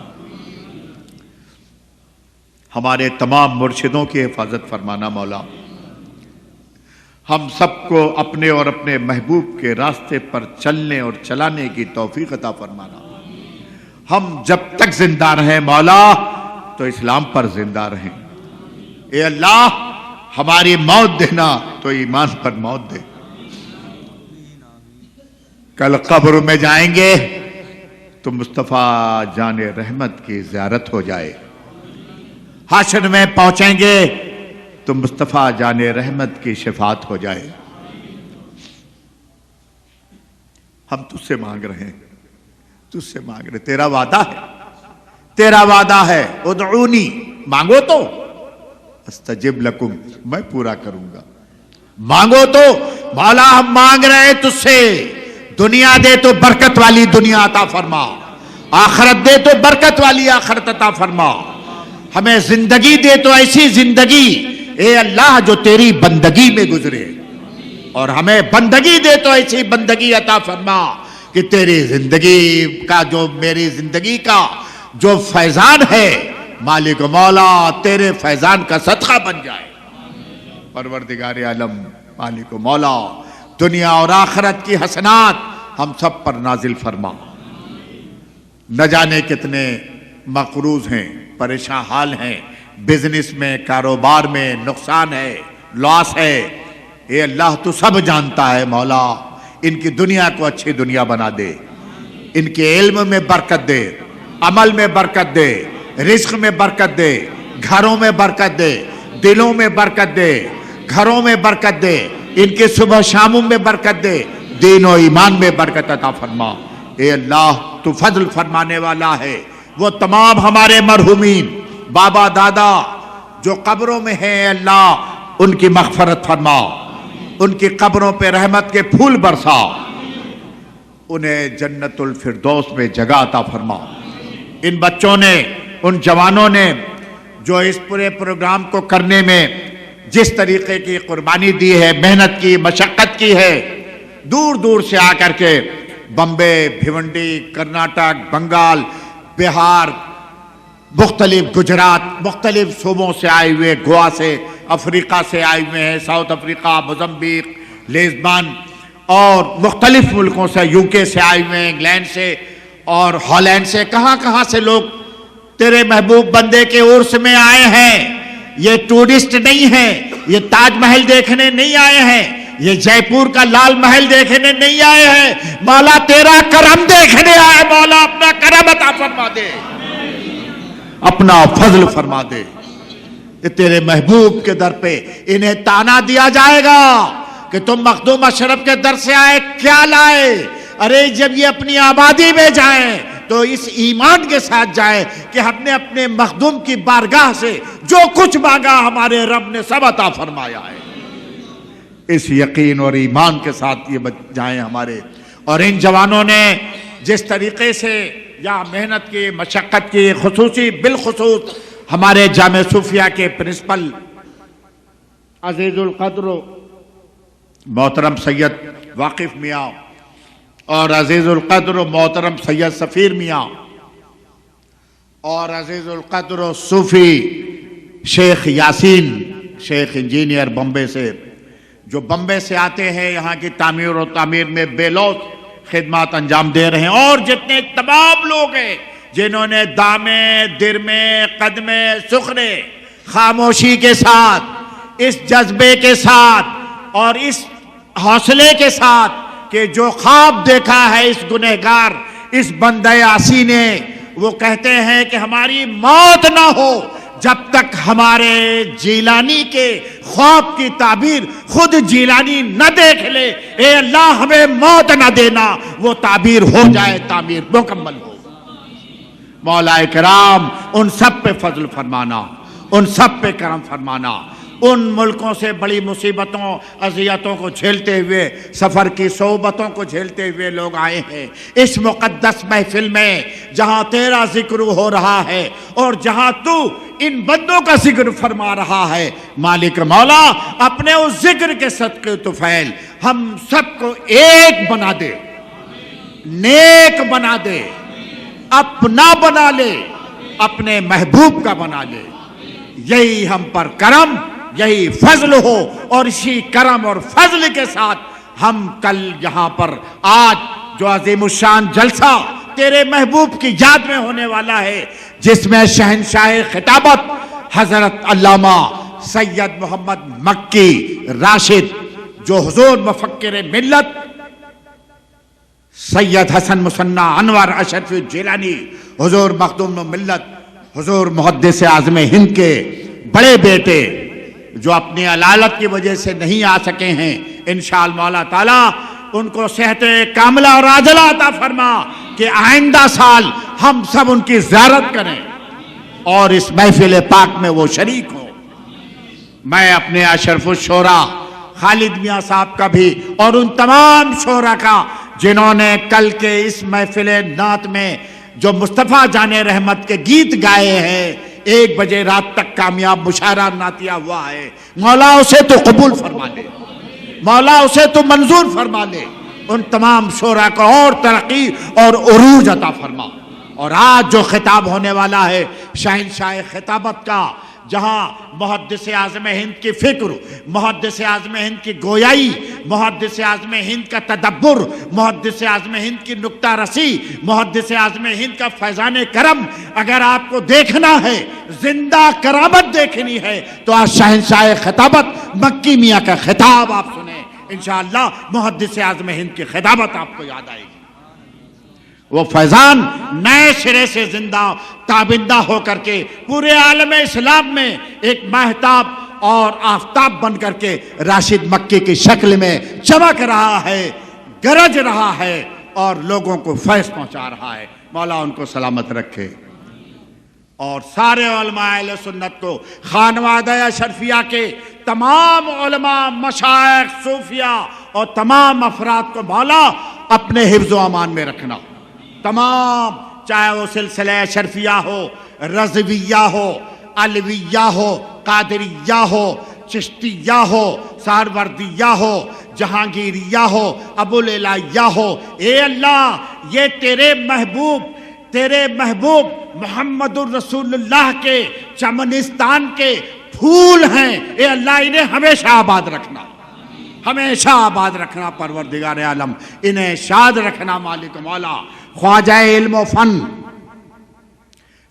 ہمارے تمام مرشدوں کی حفاظت فرمانا مولا. ہم سب کو اپنے اور اپنے محبوب کے راستے پر چلنے اور چلانے کی توفیق عطا فرمانا. ہم جب تک زندہ رہیں مولا تو اسلام پر زندہ رہیں. اے اللہ ہماری موت دینا تو ایمان پر موت دے. کل قبر میں جائیں گے تو مصطفیٰ جان رحمت کی زیارت ہو جائے. حشر میں پہنچیں گے تو مصطفیٰ جان رحمت کی شفاعت ہو جائے. ہم تجھ سے مانگ رہے ہیں، تجھ سے مانگ رہے. تیرا وعدہ ہے، تیرا وعدہ ہے، ادعونی، مانگو تو استجب لکم، میں پورا کروں گا. مانگو تو مولا ہم مانگ رہے ہیں تجھ سے. دنیا دے تو برکت والی دنیا عطا فرما، آخرت دے تو برکت والی آخرت عطا فرما. ہمیں زندگی دے تو ایسی زندگی اے اللہ جو تیری بندگی میں گزرے، اور ہمیں بندگی دے تو ایسی بندگی عطا فرما کہ تیری زندگی کا، جو میری زندگی کا جو فیضان ہے مالک و مولا تیرے فیضان کا صدقہ بن جائے. پروردگار عالم مالک و مولا دنیا اور آخرت کی حسنات ہم سب پر نازل فرما. نہ جانے کتنے مقروض ہیں، پریشان حال ہیں، بزنس میں، کاروبار میں نقصان ہے، لاس ہے. اے اللہ تو سب جانتا ہے مولا. ان کی دنیا کو اچھی دنیا بنا دے، ان کے علم میں برکت دے، عمل میں برکت دے، رزق میں برکت دے، گھروں میں برکت دے، دلوں میں برکت دے، گھروں میں برکت دے، ان کے صبح شاموں میں برکت دے، دین و ایمان میں برکت عطا فرما. اے اللہ تو فضل فرمانے والا ہے. وہ تمام ہمارے مرحومین بابا دادا جو قبروں میں ہیں اے اللہ ان کی مغفرت فرما، ان کی قبروں پہ رحمت کے پھول برسا، انہیں جنت الفردوس میں جگہ عطا فرما. ان بچوں نے، ان جوانوں نے جو اس پورے پروگرام کو کرنے میں جس طریقے کی قربانی دی ہے، محنت کی، مشقت کی ہے، دور دور سے آ کر کے بمبے، بھیونڈی، کرناٹک، بنگال، بہار، مختلف گجرات، مختلف صوبوں سے آئے ہوئے، گوا سے، افریقہ سے آئے ہوئے ہیں، ساؤتھ افریقہ، موزمبیق، لیزبان اور مختلف ملکوں سے، یو کے سے آئے ہوئے ہیں، انگلینڈ سے اور ہالینڈ سے، کہاں کہاں سے لوگ تیرے محبوب بندے کے عرس میں آئے ہیں. یہ ٹورسٹ نہیں ہیں، یہ تاج محل دیکھنے نہیں آئے ہیں، یہ جے پور کا لال محل دیکھنے نہیں آئے ہیں، مولا تیرا کرم دیکھنے آئے، مولا اپنا کرم عطا فرما دے، اپنا فضل فرما دے۔ کہ تیرے محبوب کے در پہ انہیں تانا دیا جائے گا کہ تم مخدوم اشرف کے در سے آئے کیا لائے؟ ارے جب یہ اپنی آبادی میں جائیں تو اس ایمان کے ساتھ جائیں کہ ہم نے اپنے مخدوم کی بارگاہ سے جو کچھ مانگا ہمارے رب نے سب عطا فرمایا ہے۔ اس یقین اور ایمان کے ساتھ یہ جائیں ہمارے۔ اور ان جوانوں نے جس طریقے سے یا محنت کی، مشقت کی، بالخصوص ہمارے جامع صوفیہ کے پرنسپل عزیز القدر محترم سید واقف میاں اور عزیز القدر محترم سید سفیر میاں اور عزیز القدر صوفی شیخ یاسین، شیخ انجینئر بمبے سے، جو بمبے سے آتے ہیں یہاں کی تعمیر و تعمیر میں بے لوث خدمات انجام دے رہے ہیں، اور جتنے تمام لوگ ہیں جنہوں نے دامے، درمے، قدمے، سخرے، خاموشی کے ساتھ، اس جذبے کے ساتھ اور اس حوصلے کے ساتھ کہ جو خواب دیکھا ہے اس گنہگار، اس بندہ عاصی نے، وہ کہتے ہیں کہ ہماری موت نہ ہو جب تک ہمارے جیلانی کے خواب کی تعبیر خود جیلانی نہ دیکھ لے۔ اے اللہ ہمیں موت نہ دینا، وہ تعبیر ہو جائے، تعبیر مکمل ہو۔ مولا کرام ان سب پہ فضل فرمانا، ان سب پہ کرم فرمانا۔ ان ملکوں سے بڑی مصیبتوں، اذیتوں کو جھیلتے ہوئے، سفر کی صعوبتوں کو جھیلتے ہوئے لوگ آئے ہیں اس مقدس محفل میں جہاں تیرا ذکر ہو رہا ہے اور جہاں تو ان بندوں کا ذکر فرما رہا ہے۔ مالک مولا اپنے اس ذکر کے صدقے طفیل ہم سب کو ایک بنا دے، نیک بنا دے، اپنا بنا لے، اپنے محبوب کا بنا لے۔ یہی ہم پر کرم، یہی فضل ہو، اور اسی کرم اور فضل کے ساتھ ہم کل یہاں پر آج جو عظیم الشان جلسہ تیرے محبوب کی یاد میں ہونے والا ہے، جس میں شہنشاہ خطابت حضرت علامہ سید محمد مکی راشد، جو حضور مفکر ملت سید حسن مصنع انور اشرف جیلانی، حضور مخدوم ملت، حضور محدث اعظم ہند کے بڑے بیٹے، جو اپنی علالت کی وجہ سے نہیں آ سکے ہیں، انشاءاللہ مولا تعالیٰ ان کو صحت کاملہ اور عاجلہ عطا فرما کہ آئندہ سال ہم سب ان کی زیارت کریں اور اس محفل پاک میں وہ شریک ہوں۔ میں اپنے اشرف الشورا خالد میاں صاحب کا بھی اور ان تمام شورا کا جنہوں نے کل کے اس محفل نعت میں جو مصطفیٰ جان رحمت کے گیت گائے ہیں، 1 بجے رات تک کامیاب مشاعرہ نعتیہ ہوا ہے، مولا اسے تو قبول فرما لے، مولا اسے تو منظور فرما لے، ان تمام شورا کو اور ترقی اور عروج عطا فرما۔ اور آج جو خطاب ہونے والا ہے شہنشاہ خطابت کا، جہاں محدث اعظم ہند کی فکر، محدث اعظم ہند کی گویائی، محدث اعظم ہند کا تدبر، محدث اعظم ہند کی نکتہ رسی، محدث اعظم ہند کا فیضان کرم اگر آپ کو دیکھنا ہے، زندہ کرامت دیکھنی ہے، تو آج شہنشاہ خطابت مکی میاں کا خطاب آپ سنیں، انشاءاللہ محدث اعظم ہند کی خطابت آپ کو یاد آئے گی۔ وہ فیضان نئے سرے سے زندہ تابندہ ہو کر کے پورے عالم اسلام میں ایک مہتاب اور آفتاب بن کر کے راشد مکی کی شکل میں چمک رہا ہے، گرج رہا ہے اور لوگوں کو فیض پہنچا رہا ہے۔ مولا ان کو سلامت رکھے، اور سارے علماء اہل سنت کو، خانوادہ اشرفیہ کے تمام علماء، مشائخ، صوفیہ اور تمام افراد کو مولا اپنے حفظ و امان میں رکھنا۔ تمام، چاہے وہ سلسلہ اشرفیہ ہو، رضویہ ہو، علویہ ہو، قادریہ ہو، چشتیہ ہو، سہروردیہ ہو، جہانگیریہ ہو، ابوالعلائیہ ہو، اے اللہ یہ تیرے محبوب محمد الرسول اللہ کے چمنستان کے پھول ہیں، اے اللہ انہیں ہمیشہ آباد رکھنا، ہمیشہ آباد رکھنا پروردگار عالم، انہیں شاد رکھنا مالک مولا۔ خواجہ علم و فن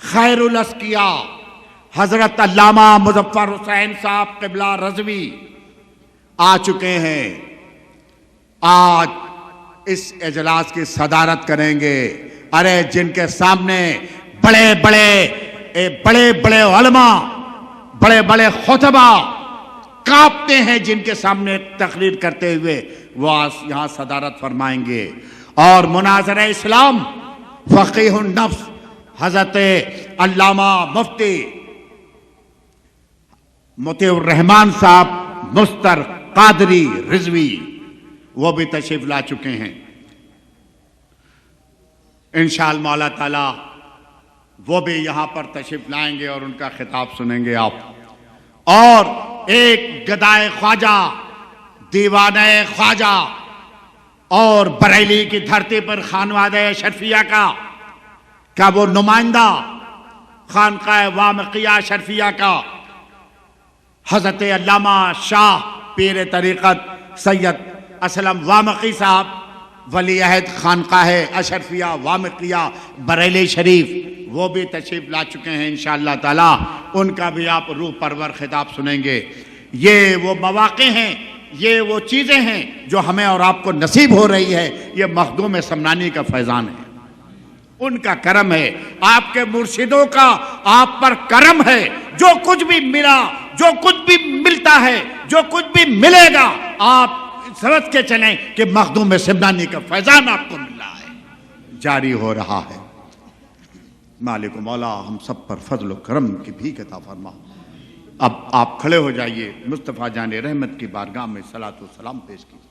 خیر الاسقیاء حضرت علامہ مظفر حسین صاحب قبلہ رضوی آ چکے ہیں۔ آج اس اجلاس کی صدارت کریں گے. ارے جن کے سامنے بڑے بڑے علماء، بڑے بڑے خطبہ کانپتے ہیں جن کے سامنے تقریر کرتے ہوئے، وہ یہاں صدارت فرمائیں گے. اور مناظرہ اسلام فقیہ النفس حضرت علامہ مفتی مطیع الرحمان صاحب مستر قادری رضوی وہ بھی تشریف لا چکے ہیں. انشاءاللہ مولا تعالی وہ بھی یہاں پر تشریف لائیں گے اور ان کا خطاب سنیں گے آپ. اور ایک گدائے خواجہ، دیوانہ خواجہ اور بریلی کی دھرتی پر خانوادہ اشرفیہ کا وہ نمائندہ، خانقاہ وامقیہ اشرفیہ کا حضرت علامہ شاہ پیر طریقت سید اسلم وامقی صاحب ولی عہد خانقاہ اشرفیہ وامقیہ بریلی شریف، وہ بھی تشریف لا چکے ہیں انشاءاللہ تعالی. ان کا بھی آپ روح پرور خطاب سنیں گے. یہ وہ مواقع ہیں، یہ وہ چیزیں ہیں جو ہمیں اور آپ کو نصیب ہو رہی ہے. یہ مخدوم سمنانی کا فیضان ہے، ان کا کرم ہے، آپ کے مرشدوں کا آپ پر کرم ہے. جو کچھ بھی ملا، جو کچھ بھی ملتا ہے، جو کچھ بھی ملے گا، آپ سمجھ کے چلیں کہ مخدوم سمنانی کا فیضان آپ کو مل رہا ہے، جاری ہو رہا ہے. مالک و مولا ہم سب پر فضل و کرم کی بھیک عطا فرما. اب آپ کھڑے ہو جائیے، مصطفیٰ جان رحمت کی بارگاہ میں صلاۃ و سلام پیش کیجیے.